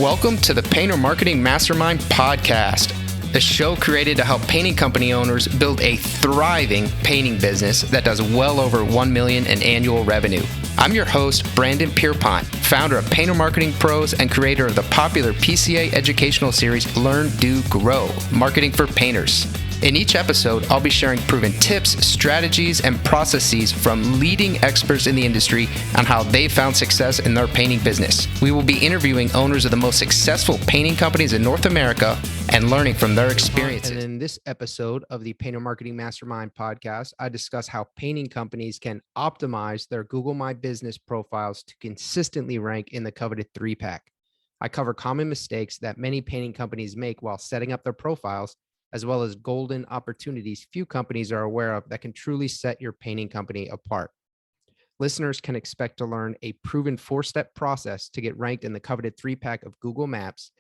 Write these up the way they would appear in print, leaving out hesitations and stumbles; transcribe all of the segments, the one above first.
Welcome to the Painter Marketing Mastermind podcast, a show created to help painting company owners build a thriving painting business that does well over $1 million in annual revenue. I'm your host, Brandon Pierpont, founder of Painter Marketing Pros and creator of the popular PCA educational series Learn, Do, Grow, Marketing for Painters. In each episode, I'll be sharing proven tips, strategies, and processes from leading experts in the industry on how they found success in their painting business. We will be interviewing owners of the most successful painting companies in North America and learning from their experiences. And in this episode of the Painter Marketing Mastermind podcast, I discuss how painting companies can optimize their Google My Business profiles to consistently rank in the coveted 3-pack. I cover common mistakes that many painting companies make while setting up their profiles, as well as golden opportunities few companies are aware of that can truly set your painting company apart. Listeners can expect to learn a proven 4-step process to get ranked in the coveted 3-pack of Google Maps,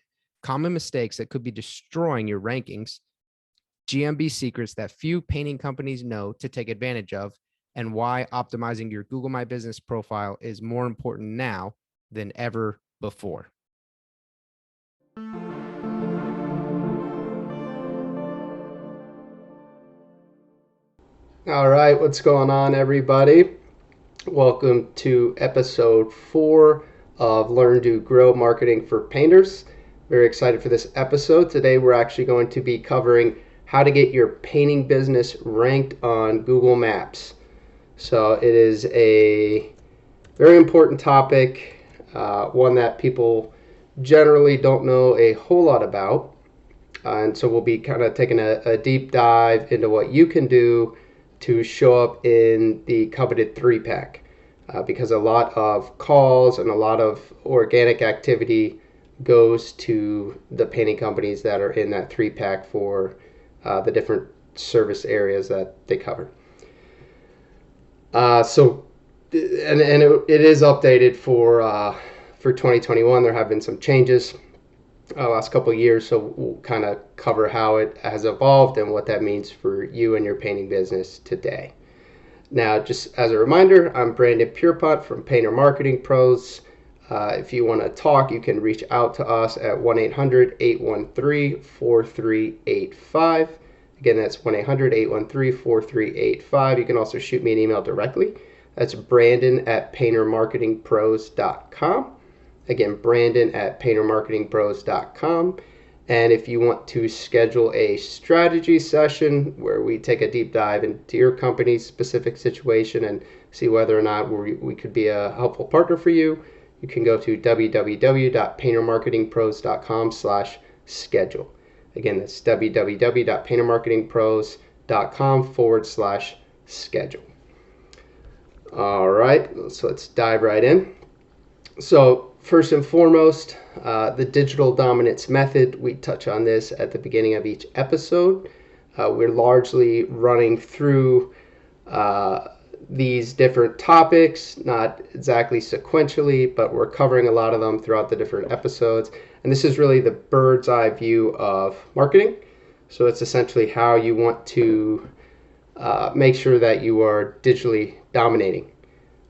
common mistakes that could be destroying your rankings, GMB secrets that few painting companies know to take advantage of, and why optimizing your Google My Business profile is more important now than ever before. All right, what's going on, everybody? Welcome to episode 4 of Learn, Do, Grow Marketing for Painters. Very excited for this episode. Today, we're actually going to be covering how to get your painting business ranked on Google Maps. So it is a very important topic, one that people generally don't know a whole lot about. And so we'll be kind of taking a deep dive into what you can do to show up in the coveted 3-pack, because a lot of calls and a lot of organic activity goes to the painting companies that are in that 3-pack for the different service areas that they cover. It is updated for 2021. There have been some changes last couple of years, so we'll kind of cover how it has evolved and what that means for you and your painting business today. Now, just as a reminder, I'm Brandon Pierpont from Painter Marketing Pros. If you want to talk, you can reach out to us at 1-800-813-4385. Again, that's 1-800-813-4385. You can also shoot me an email directly. That's brandon@paintermarketingpros.com. Again, brandon@paintermarketingpros.com. And if you want to schedule a strategy session where we take a deep dive into your company's specific situation and see whether or not we could be a helpful partner for you, you can go to www.paintermarketingpros.com/schedule. Again, that's www.paintermarketingpros.com/schedule. All right, so let's dive right in. So first and foremost, the digital dominance method. We touch on this at the beginning of each episode. We're largely running through these different topics, not exactly sequentially, but we're covering a lot of them throughout the different episodes. And this is really the bird's eye view of marketing. So it's essentially how you want to make sure that you are digitally dominating.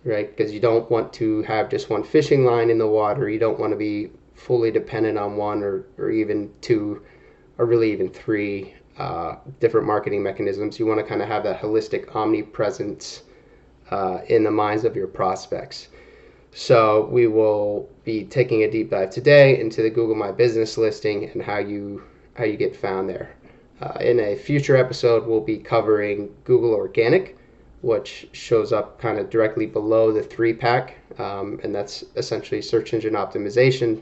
Right, because you don't want to have just one fishing line in the water. You don't want to be fully dependent on one or even two, or really even three different marketing mechanisms. You want to kind of have that holistic omnipresence in the minds of your prospects. So we will be taking a deep dive today into the Google My Business listing and how you get found there. In a future episode, we'll be covering Google Organic, which shows up kind of directly below the 3-pack, and that's essentially search engine optimization.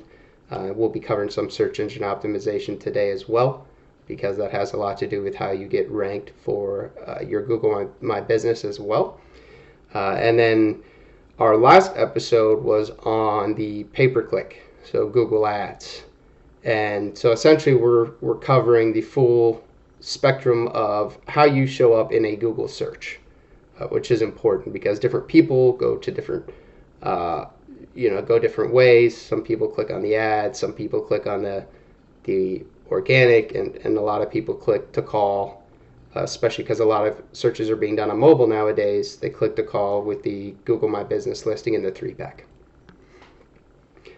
We'll be covering some search engine optimization today as well, because that has a lot to do with how you get ranked for your Google My Business as well. And then our last episode was on the pay-per-click, so Google Ads. And so essentially we're covering the full spectrum of how you show up in a Google search. Which is important because different people go to different, go different ways. Some people click on the ad, some people click on the organic, and a lot of people click to call, especially because a lot of searches are being done on mobile nowadays. They click to call with the Google My Business listing in the 3-pack.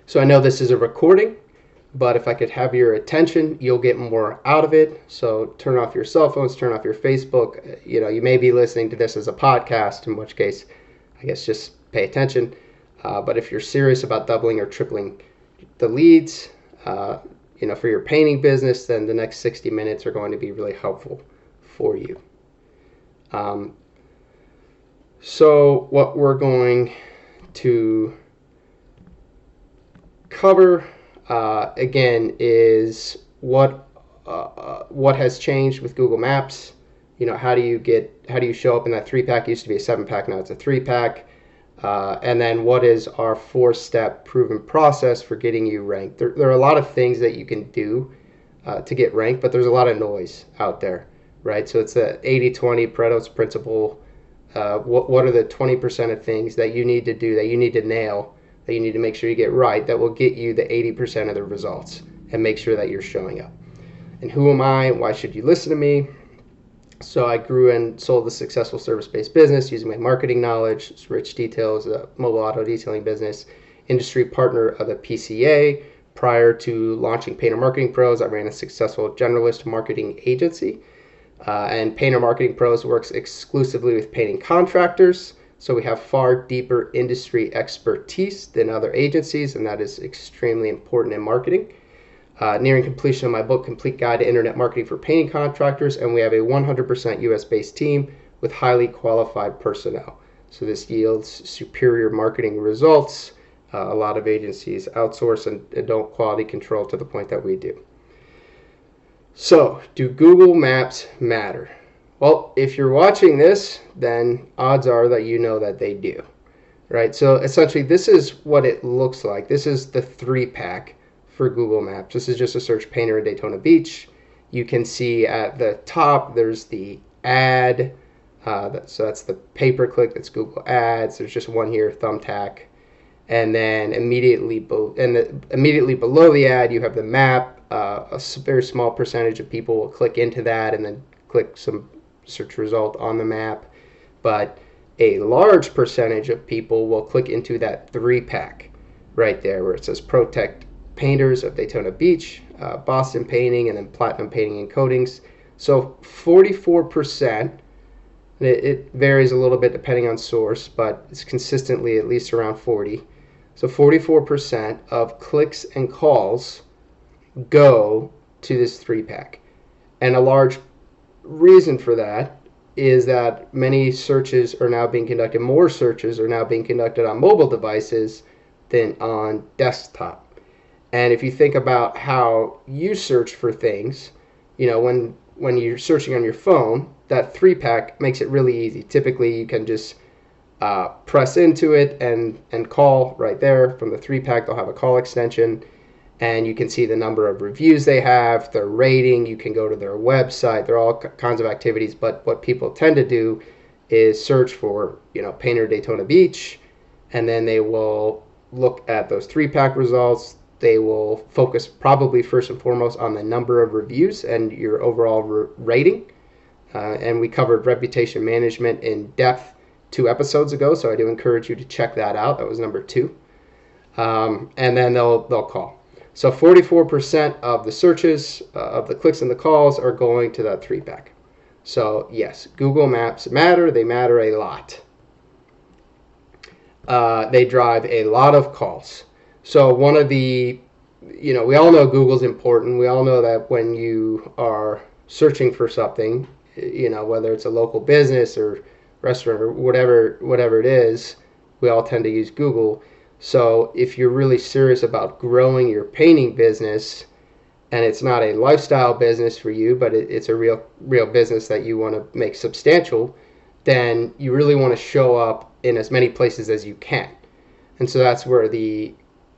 So I know this is a recording, but if I could have your attention, you'll get more out of it. So turn off your cell phones, turn off your Facebook. You may be listening to this as a podcast, in which case, I guess just pay attention. But if you're serious about doubling or tripling the leads, for your painting business, then the next 60 minutes are going to be really helpful for you. So what we're going to cover again is what has changed with Google Maps. How do you show up in that 3-pack? It used to be a 7-pack, now it's a 3-pack. And then what is our 4-step proven process for getting you ranked? There are a lot of things that you can do to get ranked, but there's a lot of noise out there, right? So it's the 80-20 Pareto's principle. What are the 20% of things that you need to do, that you need to nail, that you need to make sure you get right, that will get you the 80% of the results and make sure that you're showing up? And who am I? Why should you listen to me? So I grew and sold a successful service-based business using my marketing knowledge. Rich Details, a mobile auto detailing business, industry partner of the PCA. Prior to launching Painter Marketing Pros, I ran a successful generalist marketing agency. And Painter Marketing Pros works exclusively with painting contractors. So we have far deeper industry expertise than other agencies, and that is extremely important in marketing. Nearing completion of my book, Complete Guide to Internet Marketing for Painting Contractors, and we have a 100% US-based team with highly qualified personnel. So this yields superior marketing results. A lot of agencies outsource and don't quality control to the point that we do. So, do Google Maps matter? Well, if you're watching this, then odds are that you know that they do, right? So essentially, this is what it looks like. This is the 3-pack for Google Maps. This is just a search painter in Daytona Beach. You can see at the top, there's the ad. So that's the pay-per-click, that's Google Ads. There's just one here, Thumbtack. And then immediately below the ad, you have the map. A very small percentage of people will click into that and then click some search result on the map. But a large percentage of people will click into that 3-pack right there where it says Protect Painters of Daytona Beach, Boston Painting, and then Platinum Painting and Coatings. So 44%, it varies a little bit depending on source, but it's consistently at least around 40. So 44% of clicks and calls go to this 3-pack. And a large reason for that is that many searches are now being conducted, more searches are now being conducted on mobile devices than on desktop. And if you think about how you search for things, when you're searching on your phone, that 3-pack makes it really easy. Typically, you can just press into it and call right there. From the 3-pack, they'll have a call extension, and you can see the number of reviews they have, their rating. You can go to their website. There are all kinds of activities, but what people tend to do is search for, Painter Daytona Beach, and then they will look at those 3-pack results. They will focus probably first and foremost on the number of reviews and your overall rating. And we covered reputation management in depth 2 episodes ago, so I do encourage you to check that out. That was number 2. And then they'll call. So 44% of the searches, of the clicks and the calls are going to that 3-pack. So yes, Google Maps matter. They matter a lot. They drive a lot of calls. So one of the, we all know Google's important. We all know that when you are searching for something, whether it's a local business or restaurant or whatever it is, we all tend to use Google. So if you're really serious about growing your painting business, and it's not a lifestyle business for you, but it's a real business that you want to make substantial, then you really want to show up in as many places as you can. And so that's where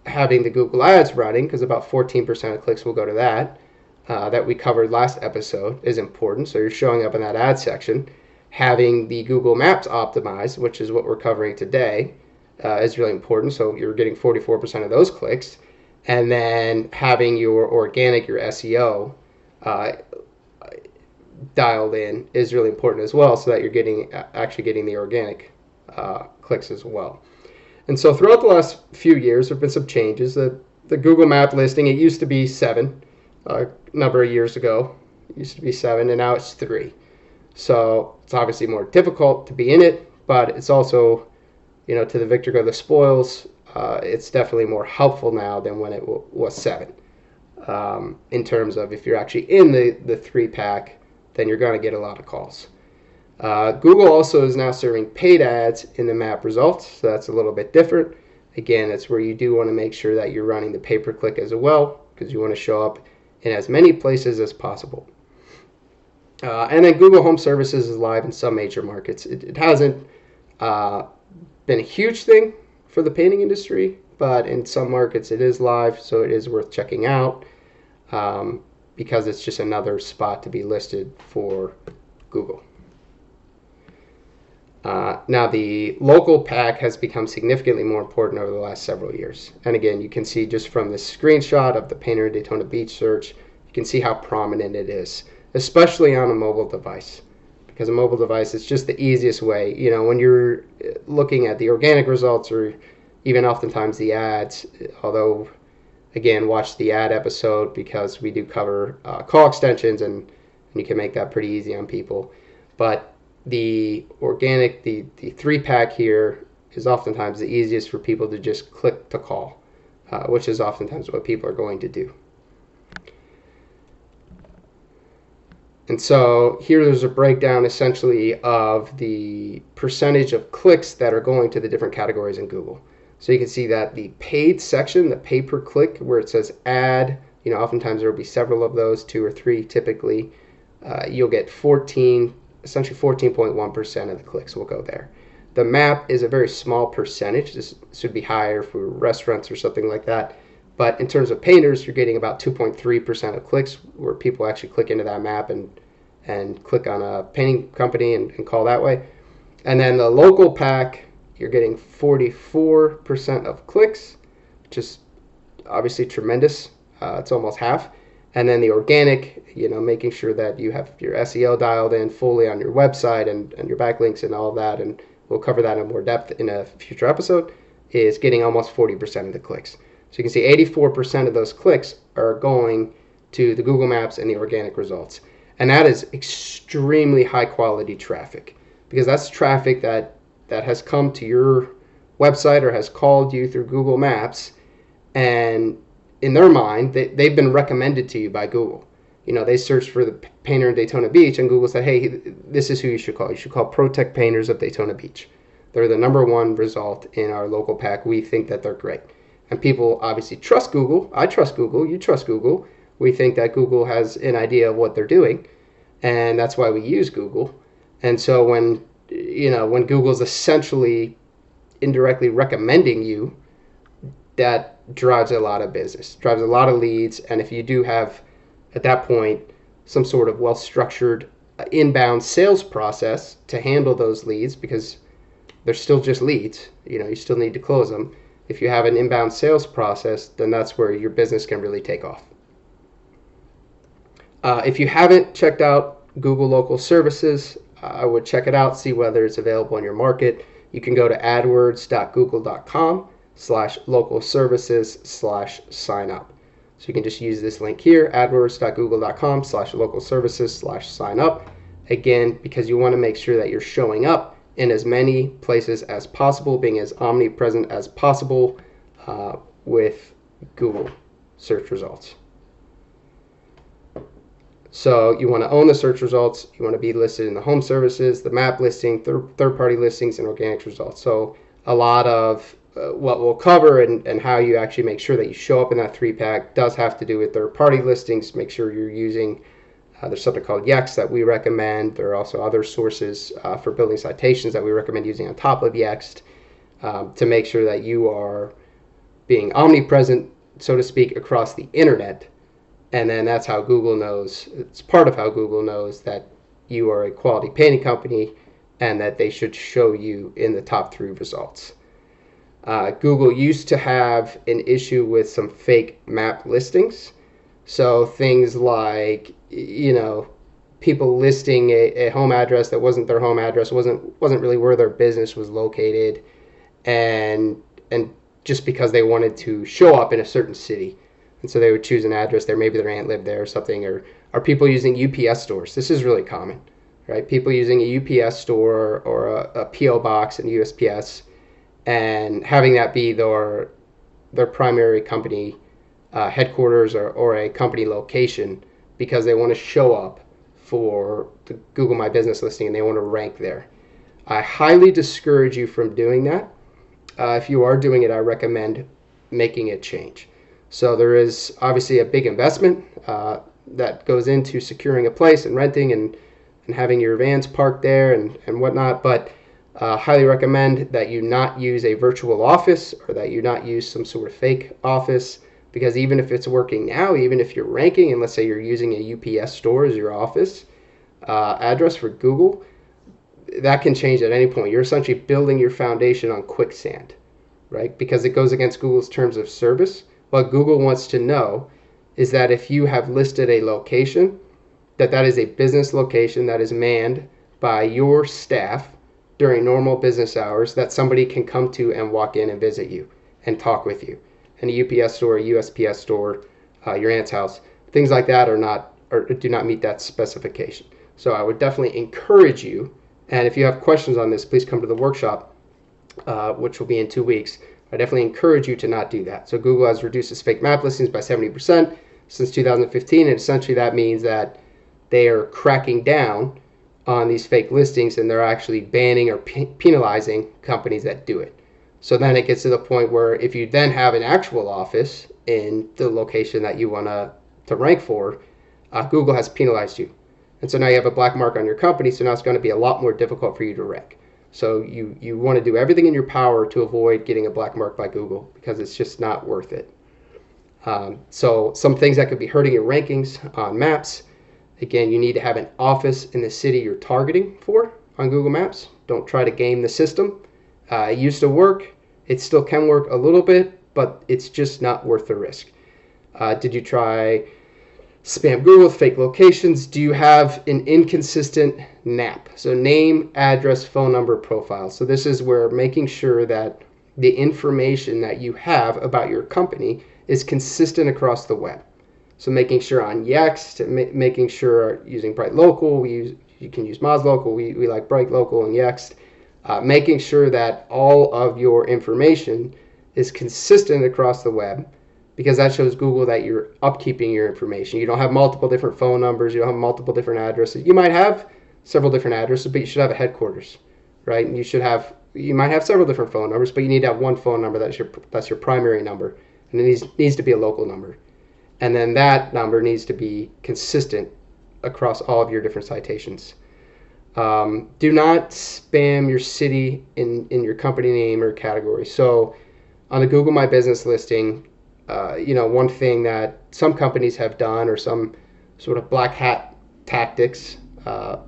having the Google Ads running, because about 14% of clicks will go to that we covered last episode, is important. So you're showing up in that ad section. Having the Google Maps optimized, which is what we're covering today, is really important. So you're getting 44% of those clicks. And then having your organic, your SEO, dialed in is really important as well, so that you're actually getting the organic clicks as well. And so throughout the last few years, there have been some changes. The the Google map listing, it used to be 7 a number of years ago. It used to be 7, and now it's 3. So it's obviously more difficult to be in it, but it's also, to the victor go the spoils. It's definitely more helpful now than when it was 7. In terms of if you're actually in the 3-pack, then you're going to get a lot of calls. Google also is now serving paid ads in the map results, so that's a little bit different. Again, it's where you do want to make sure that you're running the pay-per-click as well, because you want to show up in as many places as possible. And then Google Home Services is live in some major markets. It hasn't been a huge thing for the painting industry, but in some markets it is live, so it is worth checking out because it's just another spot to be listed for Google. Now, the local pack has become significantly more important over the last several years. And again, you can see just from this screenshot of the Painter in Daytona Beach search, you can see how prominent it is, especially on a mobile device. Because a mobile device is just the easiest way. When you're looking at the organic results or even oftentimes the ads, although, again, watch the ad episode because we do cover call extensions and you can make that pretty easy on people. But the organic, the 3-pack here is oftentimes the easiest for people to just click to call, which is oftentimes what people are going to do. And so here there's a breakdown essentially of the percentage of clicks that are going to the different categories in Google. So you can see that the paid section, the pay-per-click, where it says ad, oftentimes there will be several of those, 2 or 3 typically. You'll get essentially 14.1% of the clicks will go there. The map is a very small percentage. This should be higher for restaurants or something like that. But in terms of painters, you're getting about 2.3% of clicks where people actually click into that map and click on a painting company and call that way. And then the local pack, you're getting 44% of clicks, which is obviously tremendous. It's almost half. And then the organic, making sure that you have your SEO dialed in fully on your website and your backlinks and all that, and we'll cover that in more depth in a future episode, is getting almost 40% of the clicks. So you can see 84% of those clicks are going to the Google Maps and the organic results. And that is extremely high quality traffic, because that's traffic that has come to your website or has called you through Google Maps, and in their mind, they've been recommended to you by Google. They searched for the painter in Daytona Beach, and Google said, hey, this is who you should call. You should call ProTech Painters of Daytona Beach. They're the #1 result in our local pack. We think that they're great. And people obviously trust Google. I trust Google. You trust Google. We think that Google has an idea of what they're doing, and that's why we use Google. And so when Google's essentially indirectly recommending you, that drives a lot of business, drives a lot of leads. And if you do have, at that point, some sort of well-structured inbound sales process to handle those leads, because they're still just leads, you still need to close them. If you have an inbound sales process, then that's where your business can really take off. If you haven't checked out Google Local Services, I would check it out, see whether it's available in your market. You can go to adwords.google.com/local services/sign up. So you can just use this link here, adwords.google.com/local services/sign up. Again, because you want to make sure that you're showing up in as many places as possible, being as omnipresent as possible with Google search results. So you want to own the search results. You want to be listed in the home services, the map listing, third-party listings, and organic results. So a lot of what we'll cover and how you actually make sure that you show up in that 3-pack does have to do with third-party listings. Make sure you're using, there's something called Yext that we recommend. There are also other sources for building citations that we recommend using on top of Yext to make sure that you are being omnipresent, so to speak, across the internet. And then that's how Google knows, it's part of how Google knows that you are a quality painting company and that they should show you in the top 3 results. Google used to have an issue with some fake map listings. So things like, people listing a home address that wasn't their home address, wasn't really where their business was located, and just because they wanted to show up in a certain city. And so they would choose an address there. Maybe their aunt lived there or something. Or are people using UPS stores? This is really common, right? People using a UPS store or a PO box and USPS, and having that be their primary company headquarters or a company location because they want to show up for the Google My Business listing and they want to rank there. I highly discourage you from doing that. If you are doing it, I recommend making a change. So there is obviously a big investment that goes into securing a place and renting and having your vans parked there and whatnot, but highly recommend that you not use a virtual office or that you not use some sort of fake office, because even if it's working now, even if you're ranking, and let's say you're using a UPS store as your office address for Google, that can change at any point. You're essentially building your foundation on quicksand, right? Because it goes against Google's terms of service. What Google wants to know is that if you have listed a location, that is a business location that is manned by your staff during normal business hours, that somebody can come to and walk in and visit you and talk with you. And a UPS store, a USPS store, your aunt's house, things like that do not meet that specification. So I would definitely encourage you, and if you have questions on this, please come to the workshop, which will be in 2 weeks. I definitely encourage you to not do that. So Google has reduced its fake map listings by 70% since 2015, and essentially that means that they are cracking down on these fake listings, and they're actually banning or penalizing companies that do it. So then it gets to the point where if you then have an actual office in the location that you want to rank for, Google has penalized you. And so now you have a black mark on your company, so now it's going to be a lot more difficult for you to rank. So you want to do everything in your power to avoid getting a black mark by Google, because it's just not worth it. So some things that could be hurting your rankings on maps. Again, you need to have an office in the city you're targeting for on Google Maps. Don't try to game the system. It used to work. It still can work a little bit, but it's just not worth the risk. Did you try spam Google, fake locations? Do you have an inconsistent NAP? So name, address, phone number, profile. So this is where making sure that the information that you have about your company is consistent across the web. So making sure on Yext, making sure using Bright Local, you can use Moz Local, we like Bright Local and Yext, making sure that all of your information is consistent across the web, because that shows Google that you're upkeeping your information. You don't have multiple different phone numbers, you don't have multiple different addresses. You might have several different addresses, but you should have a headquarters, right? And you might have several different phone numbers, but you need to have one phone number that's your primary number, and it needs to be a local number. And then that number needs to be consistent across all of your different citations. Do not spam your city in your company name or category. So on the Google My Business listing, one thing that some companies have done, or some sort of black hat tactics.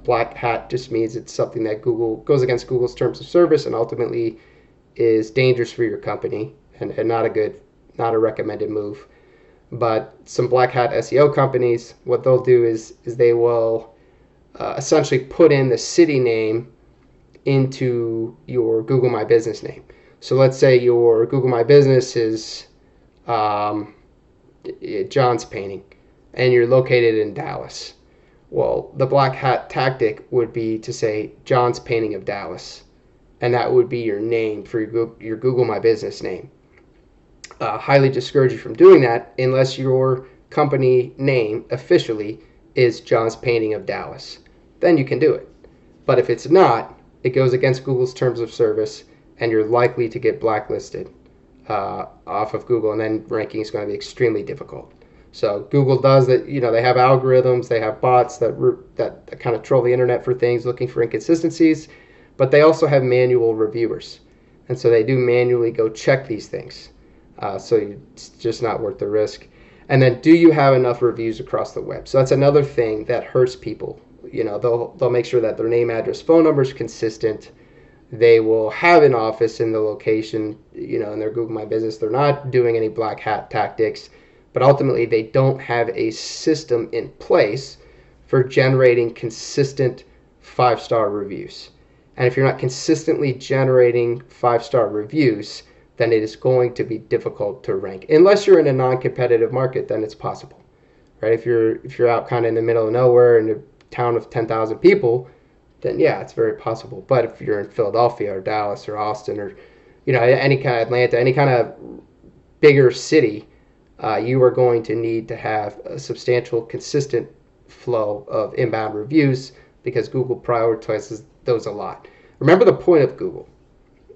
Black hat just means it's something that goes against Google's terms of service and ultimately is dangerous for your company and not a recommended move. But some black hat SEO companies, what they'll do is they will essentially put in the city name into your Google My Business name. So let's say your Google My Business is John's Painting, and you're located in Dallas. Well, the black hat tactic would be to say John's Painting of Dallas, and that would be your name for your Google My Business name. Highly discourage you from doing that unless your company name officially is John's Painting of Dallas. Then you can do it. But if it's not, it goes against Google's terms of service, and you're likely to get blacklisted off of Google, and then ranking is going to be extremely difficult. So Google does that. They have algorithms, they have bots that kind of troll the internet for things, looking for inconsistencies, but they also have manual reviewers, and so they do manually go check these things. So it's just not worth the risk. And then, do you have enough reviews across the web? So that's another thing that hurts people. They'll make sure that their name, address, phone number is consistent. They will have an office in the location, in their Google My Business. They're not doing any black hat tactics, but ultimately they don't have a system in place for generating consistent 5-star reviews. And if you're not consistently generating 5-star reviews, then it is going to be difficult to rank. Unless you're in a non-competitive market, then it's possible, right? If you're out kind of in the middle of nowhere in a town of 10,000 people, then yeah, it's very possible. But if you're in Philadelphia or Dallas or Austin or any kind of Atlanta, any kind of bigger city, you are going to need to have a substantial, consistent flow of inbound reviews because Google prioritizes those a lot. Remember the point of Google,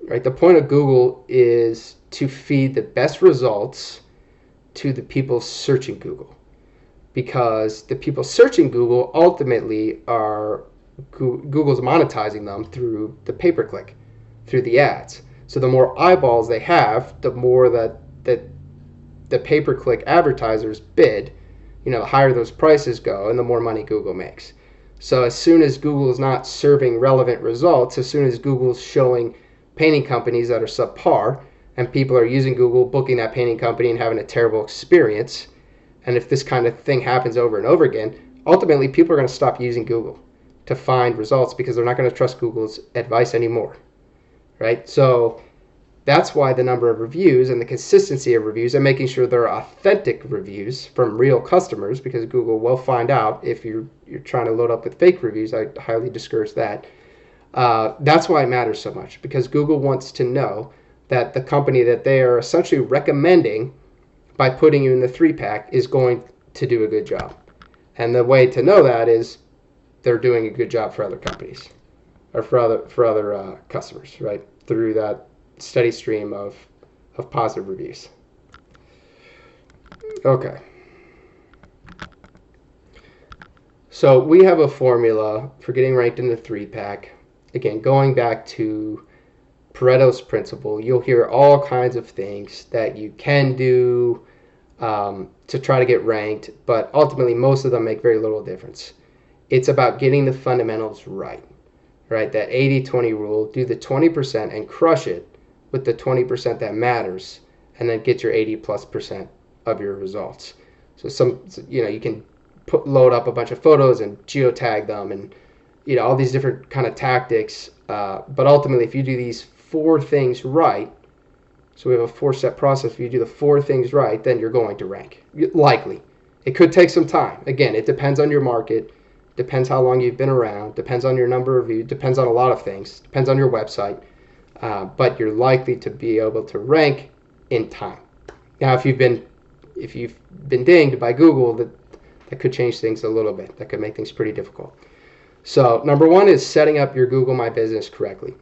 right? The point of Google is to feed the best results to the people searching Google, because the people searching Google ultimately are Google's monetizing them through the pay-per-click, through the ads. So the more eyeballs they have, the more that the pay-per-click advertisers bid, the higher those prices go and the more money Google makes. So as soon as Google is not serving relevant results, as soon as Google's showing painting companies that are subpar and people are using Google, booking that painting company and having a terrible experience, and if this kind of thing happens over and over again, ultimately people are going to stop using Google to find results because they're not going to trust Google's advice anymore, right? So that's why the number of reviews and the consistency of reviews and making sure they're authentic reviews from real customers, because Google will find out if you're trying to load up with fake reviews. I highly discourage that. That's why it matters so much, because Google wants to know that the company that they are essentially recommending by putting you in the 3-pack is going to do a good job. And the way to know that is they're doing a good job for other companies or for other customers, right? Through that steady stream of positive reviews. Okay. So we have a formula for getting ranked in the 3-pack. Again, going back to Pareto's principle, you'll hear all kinds of things that you can do to try to get ranked, but ultimately most of them make very little difference. It's about getting the fundamentals right? That 80-20 rule, do the 20% and crush it with the 20% that matters, and then get your 80+% of your results. So you can load up a bunch of photos and geotag them and all these different kind of tactics, but ultimately if you do these 4 things right, so we have a 4-step process. If you do the 4 things right, then you're going to rank. Likely. It could take some time. Again, it depends on your market, depends how long you've been around, depends on your number of views, depends on a lot of things, depends on your website, but you're likely to be able to rank in time. Now, if you've been dinged by Google, that could change things a little bit. That could make things pretty difficult. So number 1 is setting up your Google My Business correctly.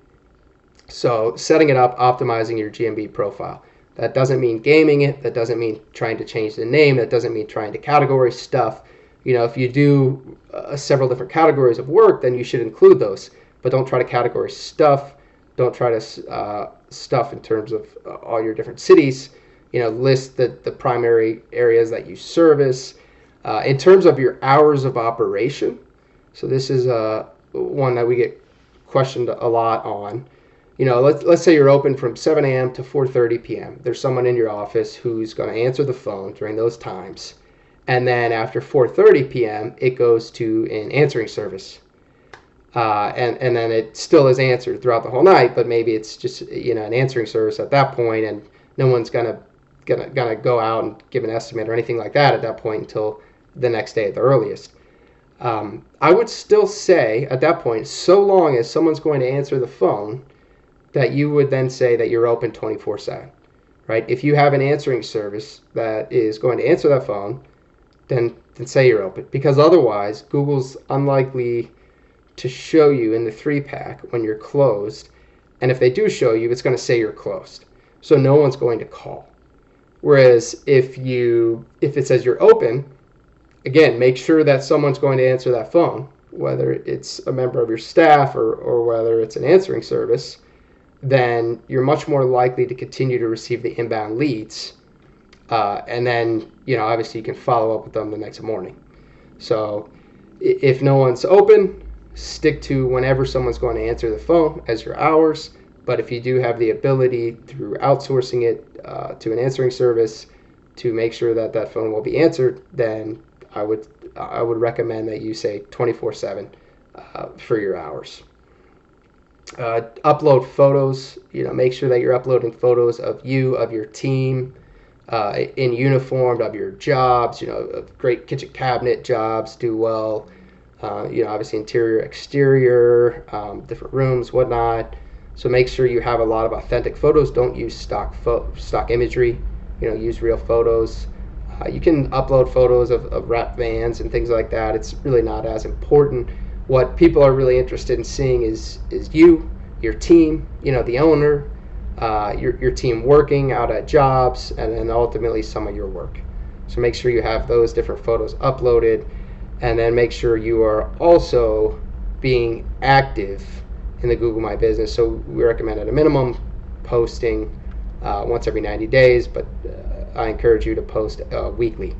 So setting it up, optimizing your GMB profile. That doesn't mean gaming it. That doesn't mean trying to change the name. That doesn't mean trying to categorize stuff. If you do several different categories of work, then you should include those. But don't try to categorize stuff. Don't try to stuff in terms of all your different cities. List the primary areas that you service. In terms of your hours of operation, so this is one that we get questioned a lot on. Let's say you're open from 7 a.m. to 4:30 p.m. There's someone in your office who's going to answer the phone during those times. And then after 4:30 p.m., it goes to an answering service. And then it still is answered throughout the whole night, but maybe it's just an answering service at that point, and no one's gonna go out and give an estimate or anything like that at that point until the next day at the earliest. I would still say at that point, so long as someone's going to answer the phone, that you would then say that you're open 24/7, right? If you have an answering service that is going to answer that phone, then say you're open, because otherwise Google's unlikely to show you in the 3-pack when you're closed, and if they do show you, it's going to say you're closed, so no one's going to call. Whereas if it says you're open, again, make sure that someone's going to answer that phone, whether it's a member of your staff or whether it's an answering service, then you're much more likely to continue to receive the inbound leads. And then, obviously you can follow up with them the next morning. So if no one's open, stick to whenever someone's going to answer the phone as your hours. But if you do have the ability through outsourcing it to an answering service to make sure that that phone will be answered, then I would recommend that you say 24/7 for your hours. Upload photos. Make sure that you're uploading photos of you, of your team, in uniform, of your jobs. Of great kitchen cabinet jobs do well. Obviously interior, exterior, different rooms, whatnot. So make sure you have a lot of authentic photos. Don't use stock imagery. Use real photos. You can upload photos of wrap vans and things like that. It's really not as important. What people are really interested in seeing is you, your team, the owner, your team working out at jobs, and then ultimately some of your work. So make sure you have those different photos uploaded, and then make sure you are also being active in the Google My Business. So we recommend at a minimum posting once every 90 days, but I encourage you to post weekly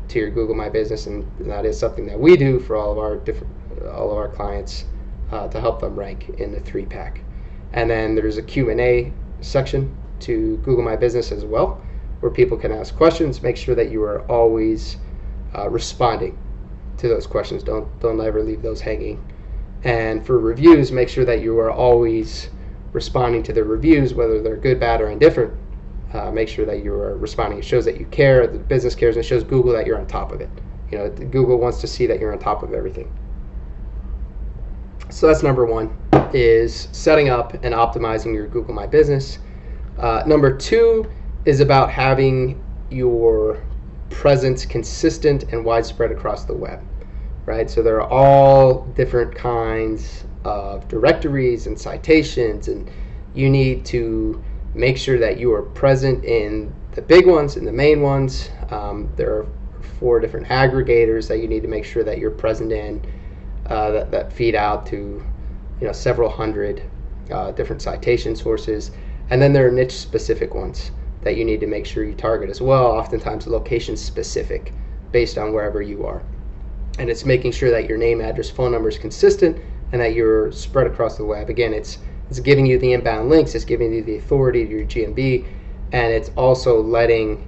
to your Google My Business, and that is something that we do for all of our clients to help them rank in the 3-pack. And then there's a Q&A section to Google My Business as well, where people can ask questions. Make sure that you are always responding to those questions. Don't ever leave those hanging. And for reviews, make sure that you are always responding to the reviews, whether they're good, bad, or indifferent. Make sure that you are responding. It shows that you care, the business cares, and it shows Google that you're on top of it. Google wants to see that you're on top of everything. So that's number 1, is setting up and optimizing your Google My Business. Number 2 is about having your presence consistent and widespread across the web, right? So there are all different kinds of directories and citations, and you need to make sure that you are present in the big ones and the main ones. There are 4 different aggregators that you need to make sure that you're present in, that feed out to several hundred different citation sources. And then there are niche specific ones that you need to make sure you target as well, oftentimes location specific based on wherever you are. And it's making sure that your name, address, phone number is consistent and that you're spread across the web. Again, it's giving you the inbound links, it's giving you the authority to your GMB, and it's also letting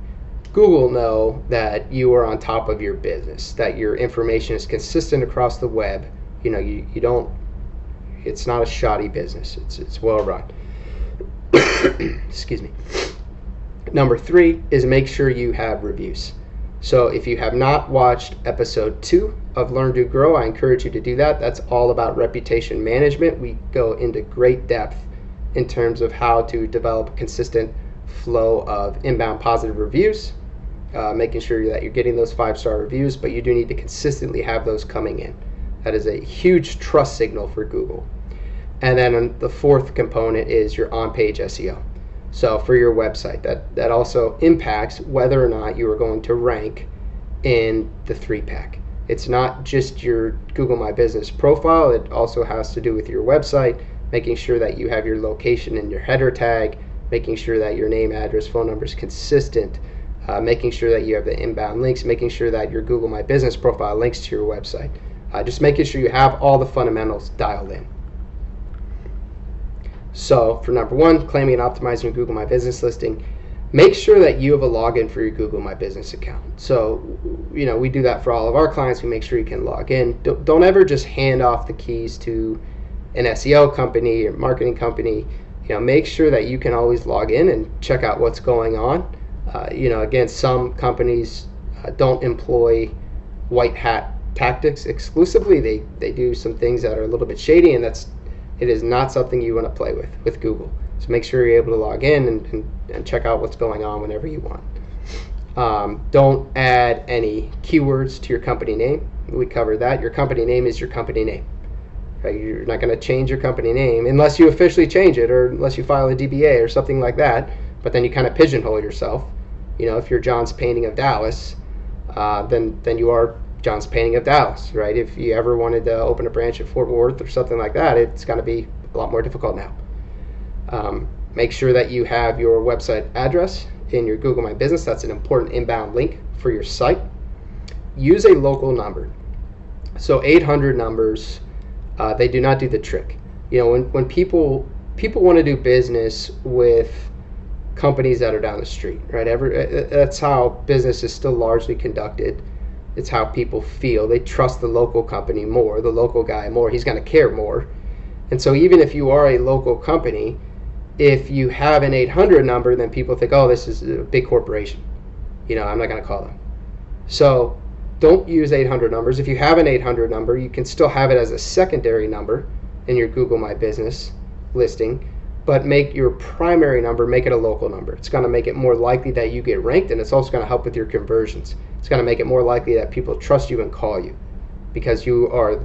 Google know that you are on top of your business, that your information is consistent across the web. You don't, it's not a shoddy business, it's well run. Excuse me. Number 3 is make sure you have reviews. So if you have not watched episode 2 of Learn, Do, Grow, I encourage you to do that. That's all about reputation management. We go into great depth in terms of how to develop a consistent flow of inbound positive reviews, making sure that you're getting those 5-star reviews, but you do need to consistently have those coming in. That is a huge trust signal for Google. And then the 4th component is your on-page SEO. So for your website, that also impacts whether or not you are going to rank in the 3-pack. It's not just your Google My Business profile, it also has to do with your website, making sure that you have your location in your header tag, making sure that your name, address, phone number is consistent, making sure that you have the inbound links, making sure that your Google My Business profile links to your website. Just making sure you have all the fundamentals dialed in. So for number 1, claiming and optimizing your Google My Business listing, make sure that you have a login for your Google My Business account. So, we do that for all of our clients. We make sure you can log in. Don't ever just hand off the keys to an SEO company or marketing company. Make sure that you can always log in and check out what's going on. Again, some companies don't employ white hat tactics exclusively. They do some things that are a little bit shady, and it is not something you want to play with Google. So make sure you're able to log in and check out what's going on whenever you want. Don't add any keywords to your company name. We covered that. Your company name is your company name. Okay? You're not going to change your company name unless you officially change it, or unless you file a DBA or something like that. But then you kind of pigeonhole yourself. If you're John's Painting of Dallas, then you are John's Painting of Dallas, right? If you ever wanted to open a branch at Fort Worth or something like that, it's going to be a lot more difficult now. Make sure that you have your website address in your Google My Business. That's an important inbound link for your site. Use a local number. So 800 numbers, they do not do the trick. When people want to do business with companies that are down the street, right? That's how business is still largely conducted. It's how people feel. They trust the local company more, the local guy more. He's going to care more. And so even if you are a local company, if you have an 800 number, then people think, oh, this is a big corporation. I'm not going to call them. So don't use 800 numbers. If you have an 800 number, you can still have it as a secondary number in your Google My Business listing, but make your primary number, make it a local number. It's going to make it more likely that you get ranked, and it's also going to help with your conversions. It's going to make it more likely that people trust you and call you because you're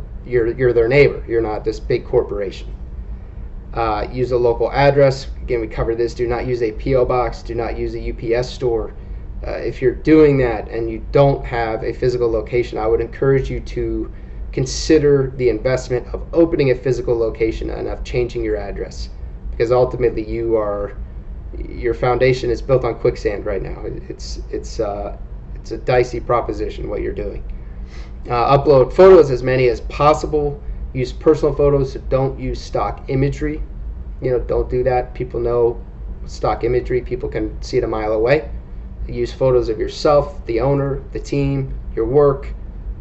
their neighbor. You're not this big corporation. Use a local address. Again, we covered this. Do not use a P.O. box. Do not use a UPS store. If you're doing that and you don't have a physical location, I would encourage you to consider the investment of opening a physical location and of changing your address, because ultimately your foundation is built on quicksand right now. It's a dicey proposition what you're doing. Upload photos, as many as possible. Use personal photos. Don't use stock imagery. Don't do that. People know stock imagery. People can see it a mile away. Use photos of yourself, the owner, the team, your work,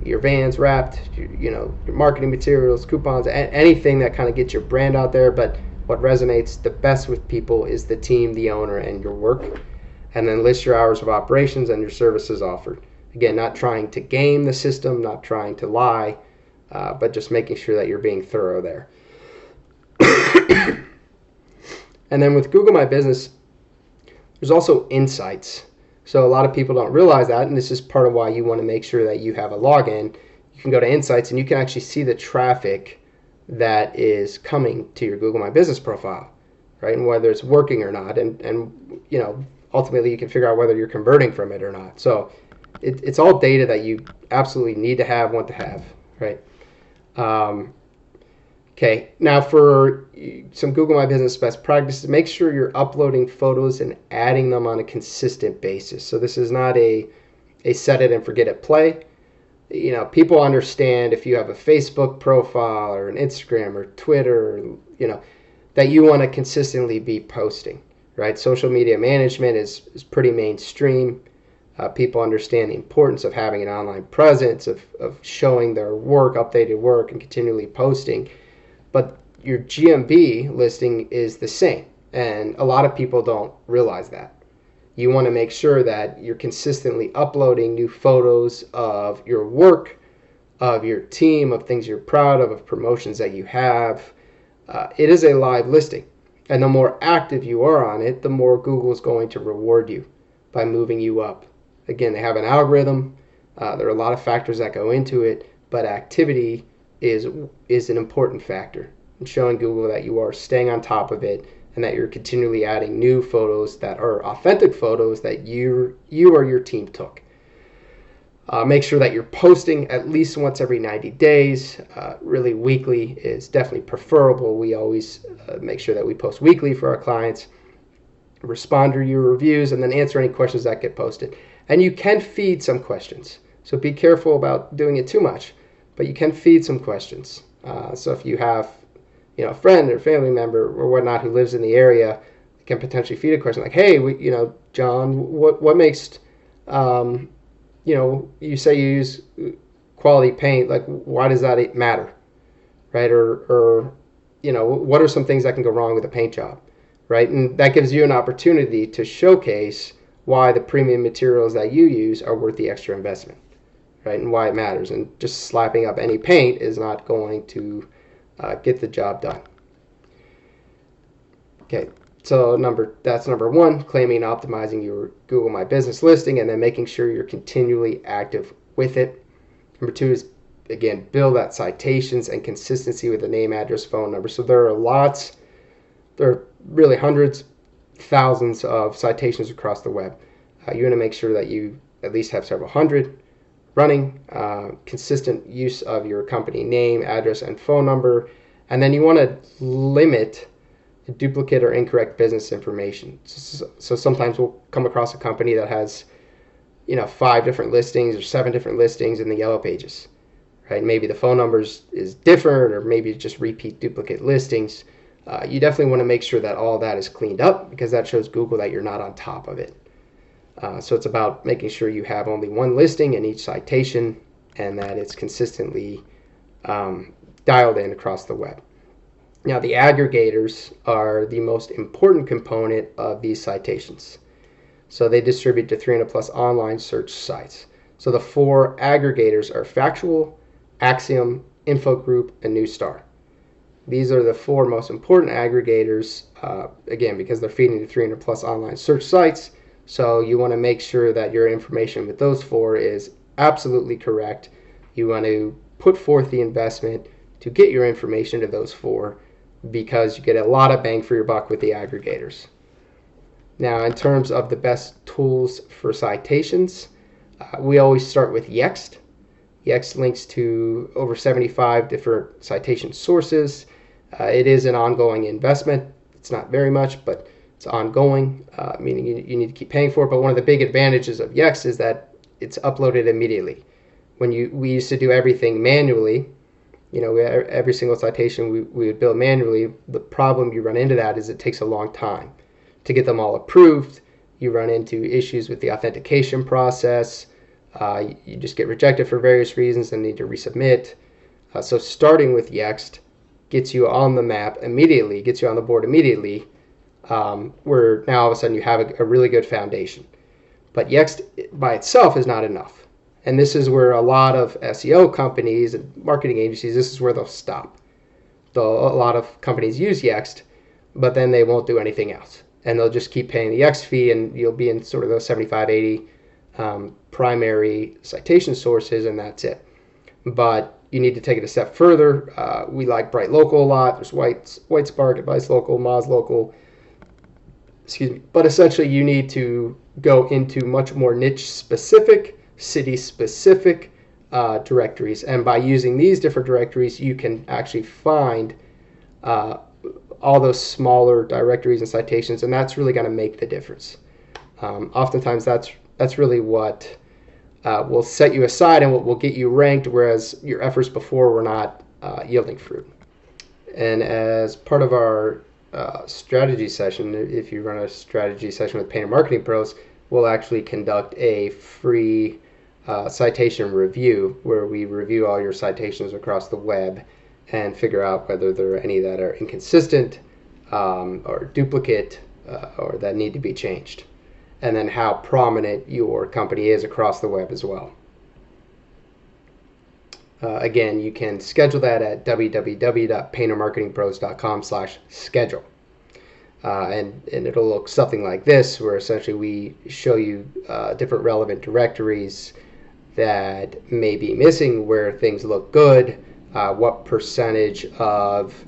your vans wrapped, your marketing materials, coupons, anything that kind of gets your brand out there. But what resonates the best with people is the team, the owner, and your work. And then list your hours of operations and your services offered. Again, not trying to game the system, not trying to lie, but just making sure that you're being thorough there. And then with Google My Business, there's also insights. So a lot of people don't realize that, and this is part of why you want to make sure that you have a login. You can go to Insights, and you can actually see the traffic that is coming to your Google My Business profile, right? And whether it's working or not, and ultimately you can figure out whether you're converting from it or not. So it's all data that you absolutely need to have, want to have, right? Okay, now for some Google My Business best practices, make sure you're uploading photos and adding them on a consistent basis. So this is not a set it and forget it play. People understand if you have a Facebook profile or an Instagram or Twitter, that you want to consistently be posting, right? Social media management is pretty mainstream. People understand the importance of having an online presence, of showing their work, updated work, and continually posting. But your GMB listing is the same, and a lot of people don't realize that. You want to make sure that you're consistently uploading new photos of your work, of your team, of things you're proud of promotions that you have. It is a live listing, and the more active you are on it, the more Google is going to reward you by moving you up. Again, they have an algorithm. There are a lot of factors that go into it, but activity is an important factor in showing Google that you are staying on top of it and that you're continually adding new photos that are authentic photos that you or your team took. Make sure that you're posting at least once every 90 days. Really, weekly is definitely preferable. We always make sure that we post weekly for our clients. Respond to your reviews and then answer any questions that get posted. And you can feed some questions, so be careful about doing it too much. But you can feed some questions. So if you have, a friend or family member or whatnot who lives in the area, you can potentially feed a question like, "Hey, John, what makes, you say you use quality paint. Like, why does that matter, right? Or what are some things that can go wrong with a paint job, right?" And that gives you an opportunity to showcase why the premium materials that you use are worth the extra investment. Right, and why it matters. And just slapping up any paint is not going to get the job done. Okay, so that's number one, claiming and optimizing your Google My Business listing, and then making sure you're continually active with it. Number two is, again, build that citations and consistency with the name, address, phone number. So there are really hundreds, thousands of citations across the web. You want to make sure that you at least have several hundred running, consistent use of your company name, address, and phone number. And then you want to limit duplicate or incorrect business information. So sometimes we'll come across a company that has 5 different listings or 7 different listings in the yellow pages, right? Maybe the phone numbers is different, or maybe just repeat duplicate listings. You definitely want to make sure that all that is cleaned up, because that shows Google that you're not on top of it. So it's about making sure you have only one listing in each citation and that it's consistently dialed in across the web. Now, the aggregators are the most important component of these citations. So they distribute to 300 plus online search sites. So the 4 aggregators are Factual, Axiom, Infogroup, and Newstar. These are the 4 most important aggregators, again, because they're feeding to 300 plus online search sites. So you want to make sure that your information with those 4 is absolutely correct. You want to put forth the investment to get your information to those 4 because you get a lot of bang for your buck with the aggregators. Now, in terms of the best tools for citations, we always start with Yext. Yext links to over 75 different citation sources. It is an ongoing investment. It's not very much, but it's ongoing, meaning you need to keep paying for it. But one of the big advantages of Yext is that it's uploaded immediately. When we used to do everything manually, every single citation we would build manually. The problem you run into that is it takes a long time to get them all approved. You run into issues with the authentication process. You just get rejected for various reasons and need to resubmit. So starting with Yext gets you on the map immediately, gets you on the board immediately, where now all of a sudden you have a really good foundation. But Yext by itself is not enough. And this is where a lot of SEO companies and marketing agencies, this is where they'll stop. A lot of companies use Yext, but then they won't do anything else. And they'll just keep paying the Yext fee, and you'll be in sort of those 75, 80 primary citation sources, and that's it. But you need to take it a step further. We like Bright Local a lot. There's Whitespark, Advice Local, Moz Local. Excuse me. But essentially, you need to go into much more niche-specific, city-specific directories. And by using these different directories, you can actually find all those smaller directories and citations, and that's really going to make the difference. Oftentimes, that's really what will set you aside and what will get you ranked, whereas your efforts before were not yielding fruit. And as part of our strategy session, if you run a strategy session with Painter Marketing Pros, we'll actually conduct a free citation review where we review all your citations across the web and figure out whether there are any that are inconsistent or duplicate or that need to be changed, and then how prominent your company is across the web as well. Again, you can schedule that at www.paintermarketingpros.com/schedule. And it'll look something like this, where essentially we show you different relevant directories that may be missing where things look good, what percentage of,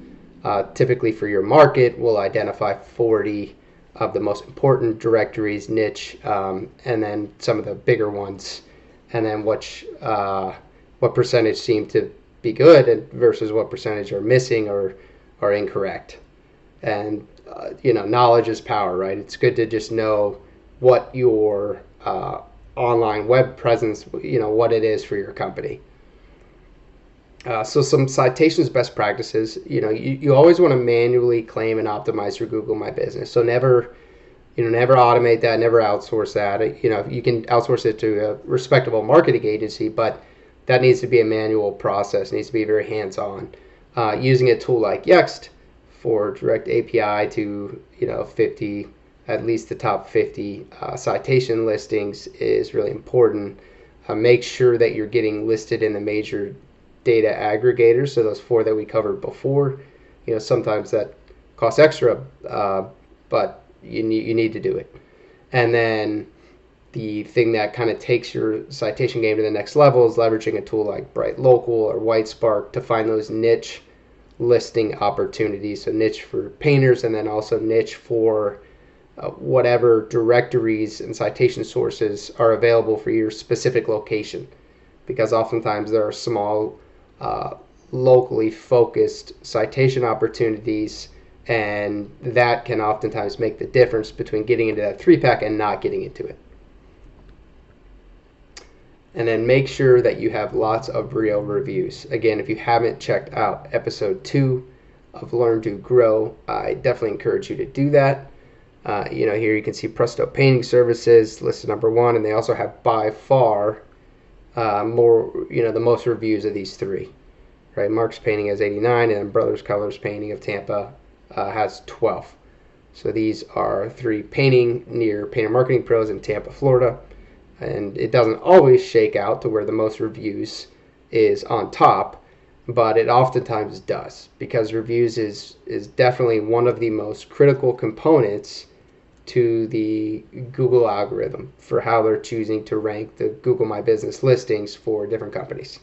typically for your market, we'll identify 40 of the most important directories, niche, and then some of the bigger ones, and then what percentage seem to be good versus what percentage are missing or are incorrect. And knowledge is power, right? It's good to just know what your online web presence, what it is for your company. So some citations best practices, you always want to manually claim and optimize your Google My Business. So never automate that, never outsource that. You can outsource it to a respectable marketing agency, but that needs to be a manual process, needs to be very hands-on. Using a tool like Yext for direct API to 50, at least the top 50 citation listings is really important. Make sure that you're getting listed in the major data aggregators, so those 4 that we covered before. Sometimes that costs extra, but you need to do it. And then the thing that kind of takes your citation game to the next level is leveraging a tool like Bright Local or Whitespark to find those niche listing opportunities. So niche for painters, and then also niche for whatever directories and citation sources are available for your specific location, because oftentimes there are small locally focused citation opportunities, and that can oftentimes make the difference between getting into that 3-pack and not getting into it. And then make sure that you have lots of real reviews. Again, if you haven't checked out episode 2 of Learn to Grow, I definitely encourage you to do that. Here you can see Presto Painting Services listed number 1, and they also have by far the most reviews of these 3. right? Mark's Painting has 89, and then Brothers Colors Painting of Tampa has 12. So these are 3 painting near Painter Marketing Pros in Tampa, Florida. And it doesn't always shake out to where the most reviews is on top, but it oftentimes does, because reviews is definitely one of the most critical components to the Google algorithm for how they're choosing to rank the Google My Business listings for different companies.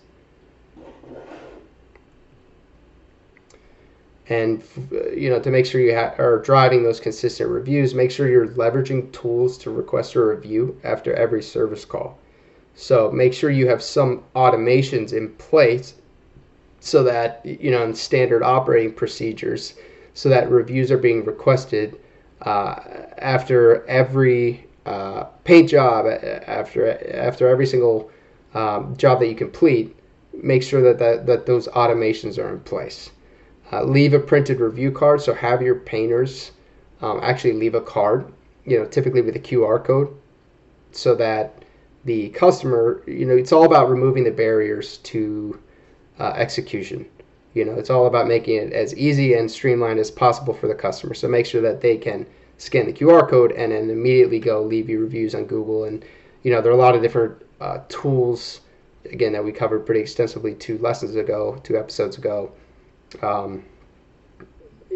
And to make sure you are driving those consistent reviews, make sure you're leveraging tools to request a review after every service call. So make sure you have some automations in place so that, in standard operating procedures, so that reviews are being requested after every paint job, after every single job that you complete. Make sure that those automations are in place. Leave a printed review card, so have your painters actually leave a card, typically with a QR code, so that the customer, it's all about removing the barriers to execution. It's all about making it as easy and streamlined as possible for the customer. So make sure that they can scan the QR code and then immediately go leave you reviews on Google. And, there are a lot of different tools, again, that we covered pretty extensively 2 episodes ago,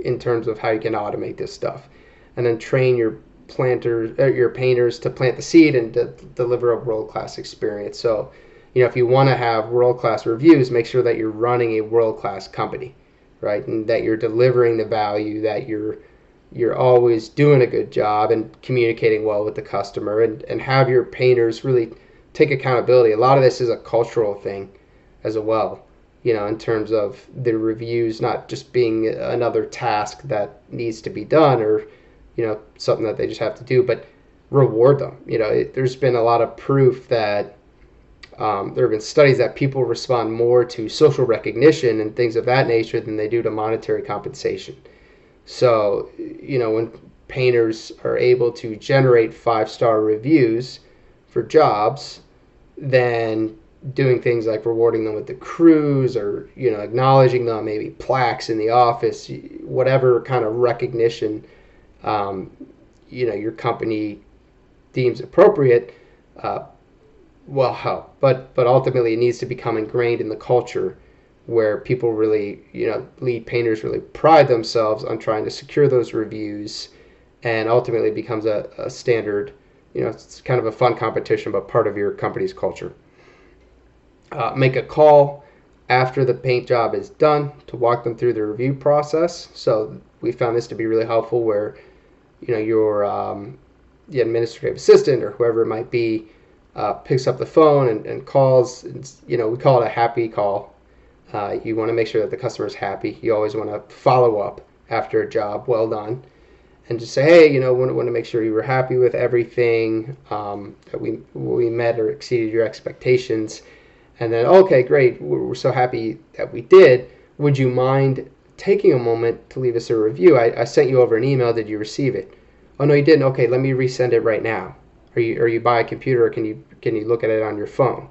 in terms of how you can automate this stuff. And then train your painters to plant the seed and to deliver a world-class experience. So, if you want to have world-class reviews, make sure that you're running a world-class company, right? And that you're delivering the value, that you're always doing a good job and communicating well with the customer, and have your painters really take accountability. A lot of this is a cultural thing as well, in terms of the reviews not just being another task that needs to be done, or, something that they just have to do, but reward them. There's been a lot of proof that there have been studies that people respond more to social recognition and things of that nature than they do to monetary compensation. So, when painters are able to generate 5-star reviews for jobs, then doing things like rewarding them with the crews, or acknowledging them, maybe plaques in the office, whatever kind of recognition your company deems appropriate, will help. But ultimately, it needs to become ingrained in the culture, where people really, lead painters really pride themselves on trying to secure those reviews, and ultimately becomes a standard. It's kind of a fun competition, but part of your company's culture. Make a call after the paint job is done to walk them through the review process. So we found this to be really helpful, where your the administrative assistant or whoever it might be picks up the phone and calls. We call it a happy call. You want to make sure that the customer is happy. You always want to follow up after a job well done, and just say, hey, want to make sure you were happy with everything, that we met or exceeded your expectations. And then, okay, great, we're so happy that we did. Would you mind taking a moment to leave us a review? I sent you over an email. Did you receive it? Oh, no, you didn't. Okay, let me resend it right now. Are you by a computer, or can you look at it on your phone?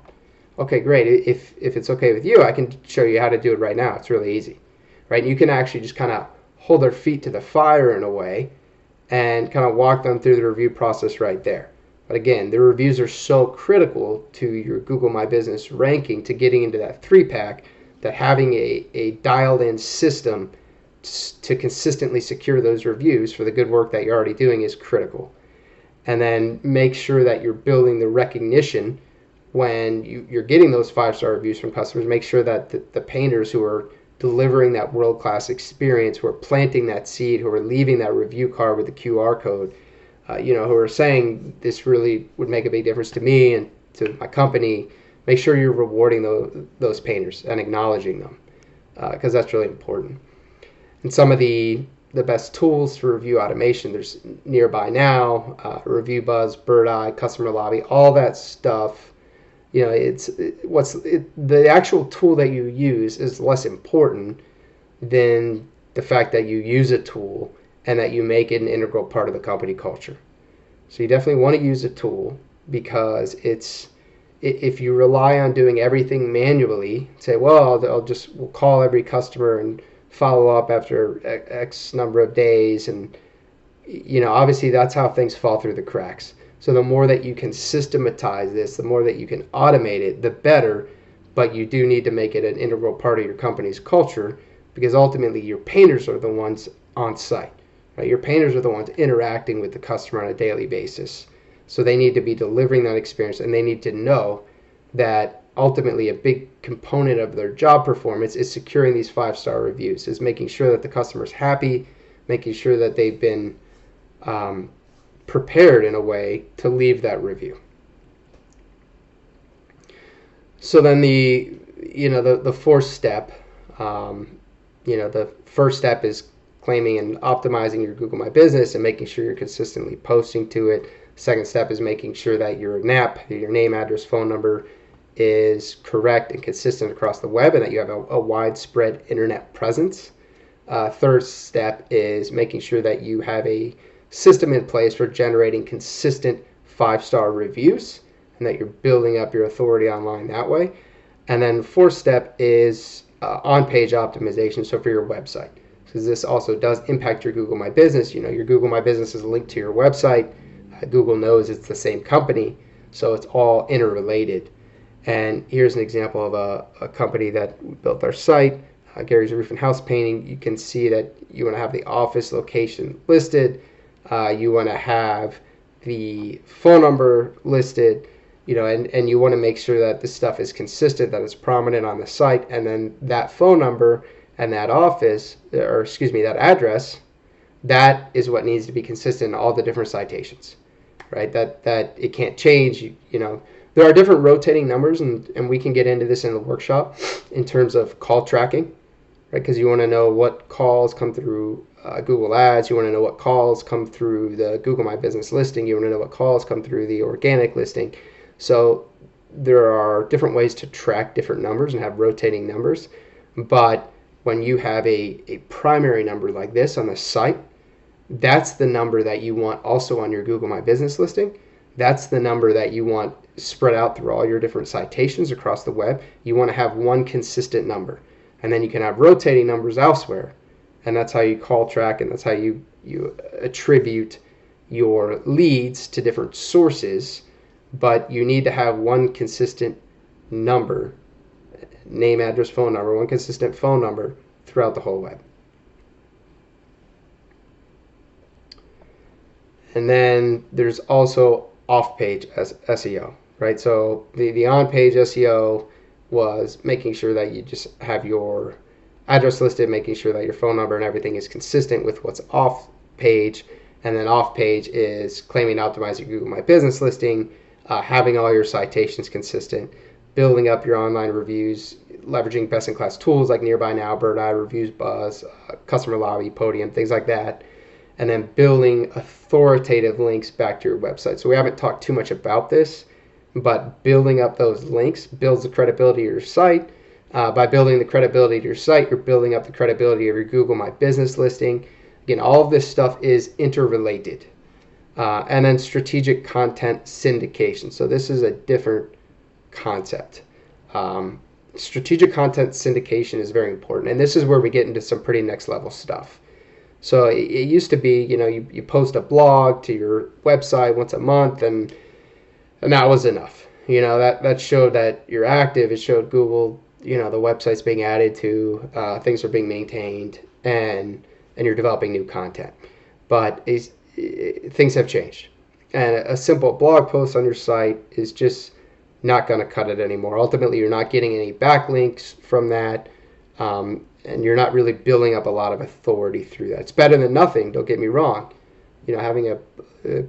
Okay, great. If it's okay with you, I can show you how to do it right now. It's really easy, right? And you can actually just kind of hold their feet to the fire in a way, and kind of walk them through the review process right there. But again, the reviews are so critical to your Google My Business ranking, to getting into that 3-pack, that having a dialed-in system to consistently secure those reviews for the good work that you're already doing is critical. And then make sure that you're building the recognition when you're getting those 5-star reviews from customers. Make sure that the painters who are delivering that world-class experience, who are planting that seed, who are leaving that review card with the QR code, who are saying this really would make a big difference to me and to my company. Make sure you're rewarding those painters and acknowledging them, because that's really important. And some of the best tools for review automation, there's Nearby Now, Review Buzz, Bird Eye, Customer Lobby, all that stuff. The actual tool that you use is less important than the fact that you use a tool and that you make it an integral part of the company culture. So you definitely want to use a tool, because it's if you rely on doing everything manually, say, well, we'll call every customer and follow up after X number of days, and obviously that's how things fall through the cracks. So the more that you can systematize this, the more that you can automate it, the better. But you do need to make it an integral part of your company's culture, because ultimately your painters are the ones on site, right? Your painters are the ones interacting with the customer on a daily basis. So they need to be delivering that experience, and they need to know that ultimately a big component of their job performance is securing these 5-star reviews, is making sure that the customer's happy, making sure that they've been prepared in a way to leave that review. So then the fourth step, the first step is claiming and optimizing your Google My Business and making sure you're consistently posting to it. Second step is making sure that your NAP, your name, address, phone number, is correct and consistent across the web, and that you have a widespread internet presence. Third step is making sure that you have a system in place for generating consistent 5-star reviews, and that you're building up your authority online that way. And then fourth step is on-page optimization, so for your website, because this also does impact your Google My Business. Your Google My Business is linked to your website. Google knows it's the same company, so it's all interrelated. And here's an example of a company that built our site, Gary's Roof and House Painting. You can see that you want to have the office location listed. You want to have the phone number listed, and you want to make sure that this stuff is consistent, that it's prominent on the site, and then that phone number and that that address, that is what needs to be consistent in all the different citations, right? That it can't change. There are different rotating numbers, and we can get into this in the workshop in terms of call tracking, right? Because you want to know what calls come through Google Ads. You want to know what calls come through the Google My Business listing. You want to know what calls come through the organic listing. So there are different ways to track different numbers and have rotating numbers. But when you have a primary number like this on the site, that's the number that you want also on your Google My Business listing. That's the number that you want spread out through all your different citations across the web. You want to have one consistent number. And then you can have rotating numbers elsewhere. And that's how you call track, and that's how you attribute your leads to different sources. But you need to have one consistent number, name, address, phone number, one consistent phone number throughout the whole web. And then there's also off-page SEO, right? So the on-page SEO was making sure that you just have your address listed, making sure that your phone number and everything is consistent with what's off-page. And then off-page is claiming and optimizing Google My Business listing, having all your citations consistent, building up your online reviews, leveraging best-in-class tools like Nearby Now, Bird Eye, Reviews Buzz, Customer Lobby, Podium, things like that, and then building authoritative links back to your website. So we haven't talked too much about this, but building up those links builds the credibility of your site. By building the credibility of your site, you're building up the credibility of your Google My Business listing. Again, all of this stuff is interrelated. And then strategic content syndication. So this is a different concept. Strategic content syndication is very important, and this is where we get into some pretty next level stuff. So it used to be, you post a blog to your website once a month, and that was enough. That showed that you're active. It showed Google, the website's being added to, things are being maintained, and you're developing new content. But things have changed, and a simple blog post on your site is just not going to cut it anymore. Ultimately, you're not getting any backlinks from that, and you're not really building up a lot of authority through that. It's better than nothing, don't get me wrong. Having a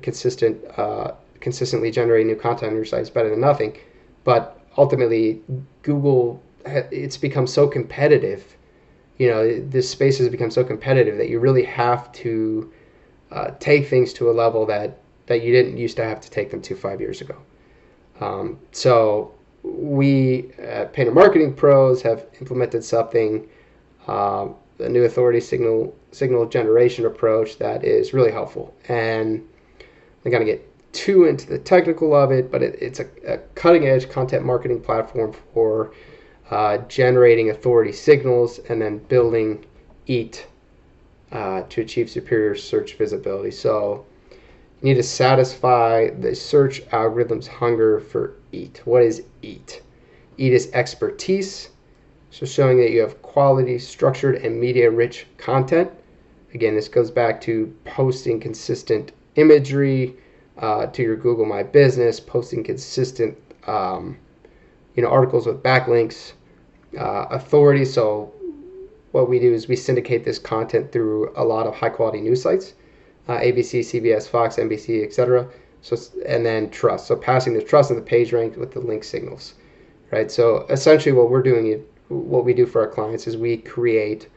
consistently generating new content on your site is better than nothing. But ultimately, Google, it's become so competitive. This space has become so competitive that you really have to take things to a level that you didn't used to have to take them to 5 years ago. So we at Painter Marketing Pros have implemented something, a new authority signal generation approach that is really helpful. And I'm going to get too into the technical of it, but it's a cutting-edge content marketing platform for generating authority signals and then building EAT to achieve superior search visibility. So you need to satisfy the search algorithm's hunger for EAT. What is EAT? EAT is expertise, so showing that you have quality, structured, and media-rich content. Again, this goes back to posting consistent imagery to your Google My Business, posting consistent articles with backlinks, authority. So what we do is we syndicate this content through a lot of high-quality news sites, ABC, CBS, Fox, NBC, etc. So, and then trust. So passing the trust in the page rank with the link signals, right? So essentially, what we do for our clients is we create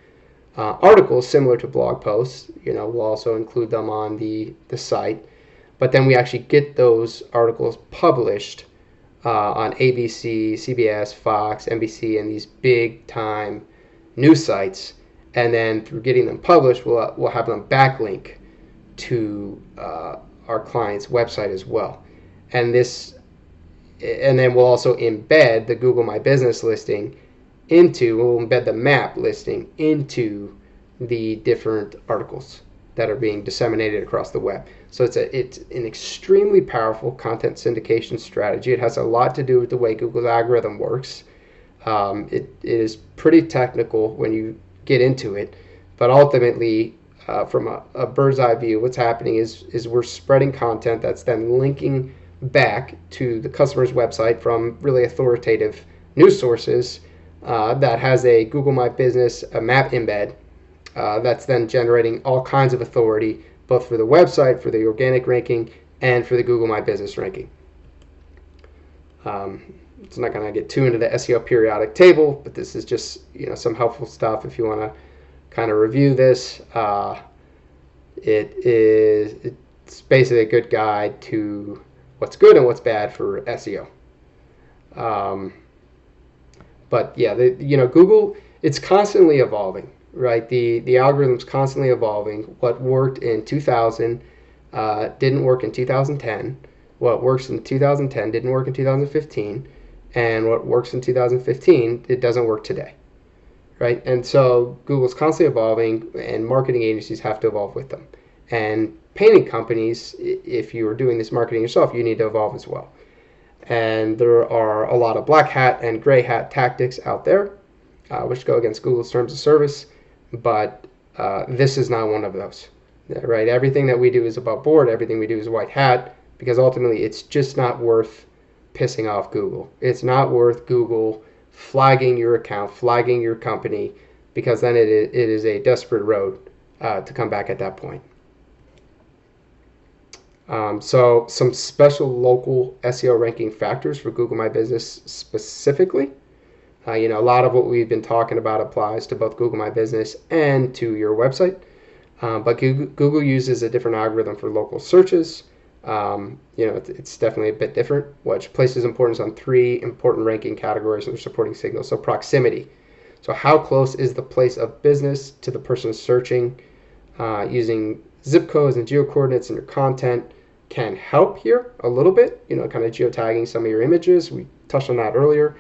articles similar to blog posts. We'll also include them on the site, but then we actually get those articles published on ABC, CBS, Fox, NBC, and these big-time news sites. And then through getting them published, we'll have them backlink to our client's website as well. And then we'll also embed the Google My Business listing we'll embed the map listing into the different articles that are being disseminated across the web. So it's an extremely powerful content syndication strategy. It has a lot to do with the way Google's algorithm works. It is pretty technical when you get into it, but ultimately, from a bird's eye view, what's happening is we're spreading content that's then linking back to the customer's website from really authoritative news sources that has a Google My Business map embed that's then generating all kinds of authority, both for the website, for the organic ranking, and for the Google My Business ranking. It's not going to get too into the SEO periodic table, but this is just some helpful stuff if you want to kind of review this. It's basically a good guide to what's good and what's bad for SEO. But yeah, Google, it's constantly evolving, right? The algorithm's constantly evolving. What worked in 2000 didn't work in 2010. What works in 2010 didn't work in 2015. And what works in 2015, it doesn't work today, right? And so Google's constantly evolving, and marketing agencies have to evolve with them. And painting companies, if you are doing this marketing yourself, you need to evolve as well. And there are a lot of black hat and gray hat tactics out there, which go against Google's terms of service, but this is not one of those, right? Everything that we do is above board. Everything we do is white hat, because ultimately it's just not worth pissing off Google. It's not worth Google flagging your account, flagging your company, because then it is a desperate road to come back at that point. So some special local SEO ranking factors for Google My Business specifically. A lot of what we've been talking about applies to both Google My Business and to your website. But Google uses a different algorithm for local searches. It's definitely a bit different, which places importance on 3 important ranking categories of supporting signals. So proximity. So how close is the place of business to the person searching? Using zip codes and geocoordinates in your content can help here a little bit, kind of geotagging some of your images. We touched on that earlier.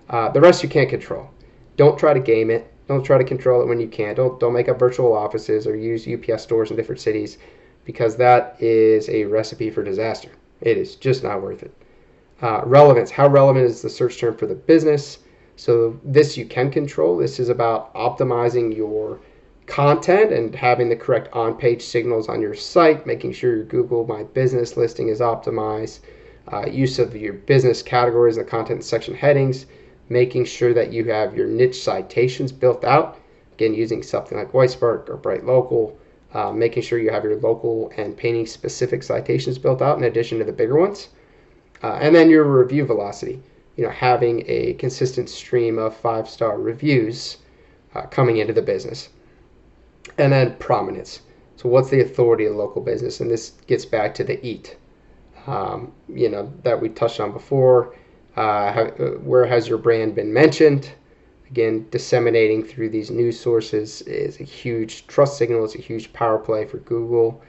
The rest you can't control. Don't try to game it. Don't try to control it when you can't. Don't make up virtual offices or use UPS stores in different cities, because that is a recipe for disaster. It is just not worth it. Relevance. How relevant is the search term for the business? So this you can control. This is about optimizing your content and having the correct on-page signals on your site, making sure your Google My Business listing is optimized, use of your business categories and the content section headings, making sure that you have your niche citations built out, again using something like Whitespark or Bright Local, making sure you have your local and painting specific citations built out in addition to the bigger ones, and then your review velocity, having a consistent stream of 5-star reviews coming into the business. And then prominence. So what's the authority of the local business? And this gets back to the EAT, that we touched on before. Where has your brand been mentioned? Again, disseminating through these news sources is a huge trust signal. It's a huge power play for Google.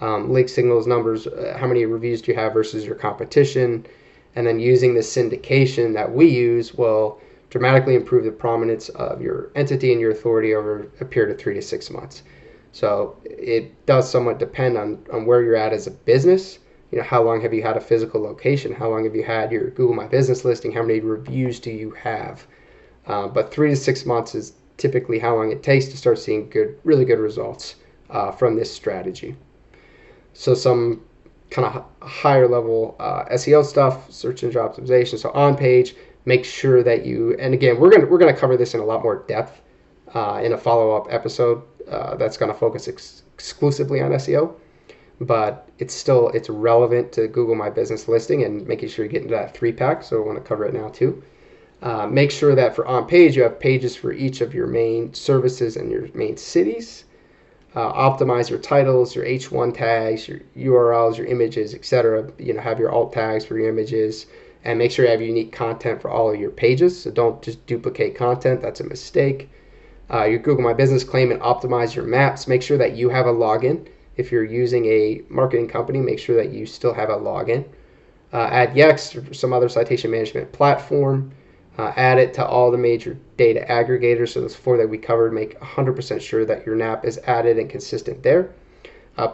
link signals, numbers, how many reviews do you have versus your competition, and then using the syndication that we use will dramatically improve the prominence of your entity and your authority over a period of 3 to 6 months. So it does somewhat depend on where you're at as a business. How long have you had a physical location? How long have you had your Google My Business listing? How many reviews do you have? But 3 to 6 months is typically how long it takes to start seeing really good results from this strategy. So some kind of higher level SEO stuff, search engine optimization. So on page, make sure that you, and again, we're gonna cover this in a lot more depth in a follow-up episode that's gonna focus exclusively on SEO. But it's relevant to Google My Business listing and making sure you get into that 3-pack. So I want to cover it now too. Make sure that for on page you have pages for each of your main services and your main cities. Optimize your titles, your H1 tags, your URLs, your images, etc. Have your alt tags for your images, and make sure you have unique content for all of your pages. So don't just duplicate content. That's a mistake. Your Google My Business claim and optimize your maps. Make sure that you have a login. If you're using a marketing company, make sure that you still have a login. Add Yext or some other citation management platform. Add it to all the major data aggregators. So those 4 that we covered, make 100% sure that your NAP is added and consistent there.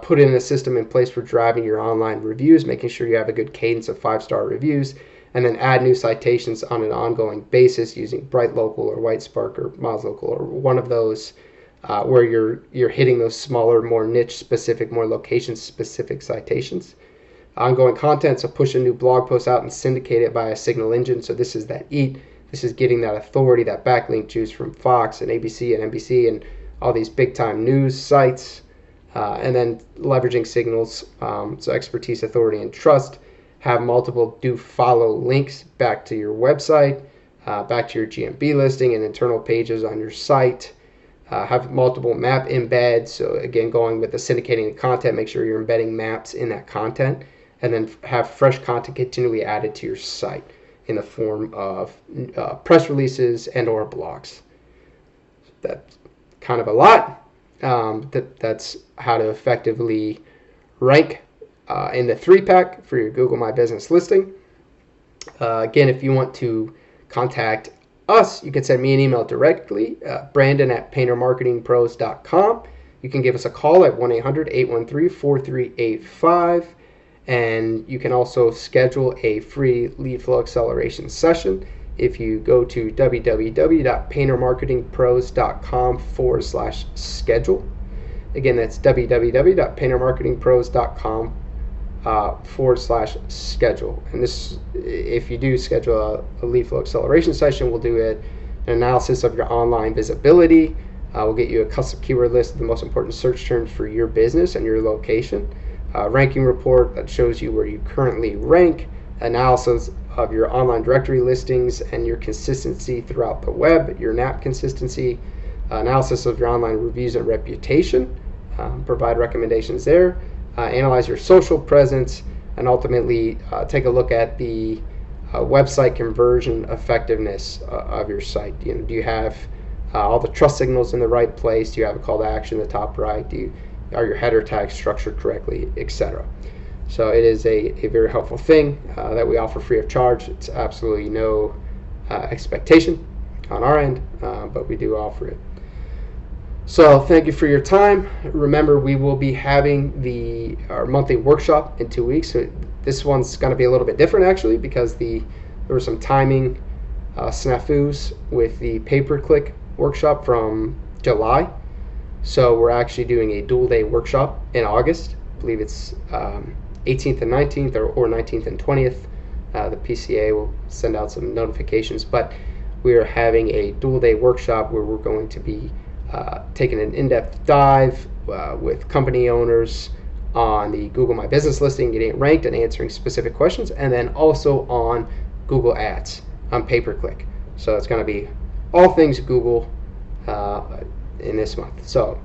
Put in a system in place for driving your online reviews, making sure you have a good cadence of 5-star reviews, and then add new citations on an ongoing basis using Bright Local or Whitespark or Moz Local or one of those where you're hitting those smaller, more niche specific, more location specific citations. Ongoing content, so push a new blog post out and syndicate it via Signal Engine. So this is that EAT. This is getting that authority, that backlink juice from Fox and ABC and NBC and all these big time news sites. And then leveraging signals, so expertise, authority, and trust. Have multiple do follow links back to your website, back to your GMB listing and internal pages on your site. Have multiple map embeds. So again, going with the syndicating the content, make sure you're embedding maps in that content. And then have fresh content continually added to your site in the form of press releases and or blogs. That's kind of a lot. That's how to effectively rank in the 3-pack for your Google My Business listing. Again, if you want to contact us, you can send me an email directly, brandon@paintermarketingpros.com. You can give us a call at 1-800-813-4385. And you can also schedule a free lead flow acceleration session if you go to www.paintermarketingpros.com/schedule. Again, that's www.paintermarketingpros.com/schedule. And this, if you do schedule a lead flow acceleration session, we'll do an analysis of your online visibility. We'll get you a custom keyword list of the most important search terms for your business and your location. Ranking report that shows you where you currently rank, analysis of your online directory listings and your consistency throughout the web, your NAP consistency, analysis of your online reviews and reputation, provide recommendations there, analyze your social presence, and ultimately take a look at the website conversion effectiveness of your site. Do you have all the trust signals in the right place? Do you have a call to action in the top right? Are your header tags structured correctly, etc.? So it is a very helpful thing that we offer free of charge. It's absolutely no expectation on our end, but we do offer it. So thank you for your time. Remember, we will be having our monthly workshop in 2 weeks. So this one's going to be a little bit different actually, because there were some timing snafus with the pay-per-click workshop from July. So we're actually doing a dual day workshop in August. I believe it's 18th and 19th or 19th and 20th. The PCA will send out some notifications, but we are having a dual day workshop where we're going to be taking an in-depth dive with company owners on the Google My Business listing, getting it ranked and answering specific questions, and then also on Google Ads on pay-per-click. So it's going to be all things Google in this month. So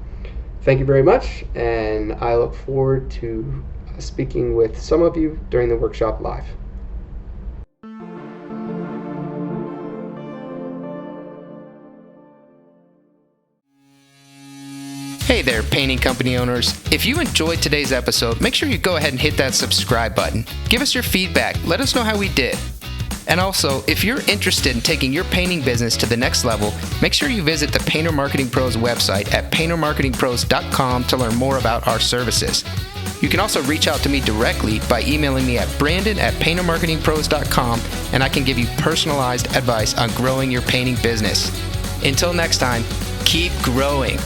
thank you very much, and I look forward to speaking with some of you during the workshop live. Hey Hey there, painting company owners. If you enjoyed today's episode, make sure you go ahead and hit that subscribe button. Give us your feedback. Let us know how we did. And also, if you're interested in taking your painting business to the next level, make sure you visit the Painter Marketing Pros website at paintermarketingpros.com to learn more about our services. You can also reach out to me directly by emailing me at brandon@paintermarketingpros.com, and I can give you personalized advice on growing your painting business. Until next time, keep growing.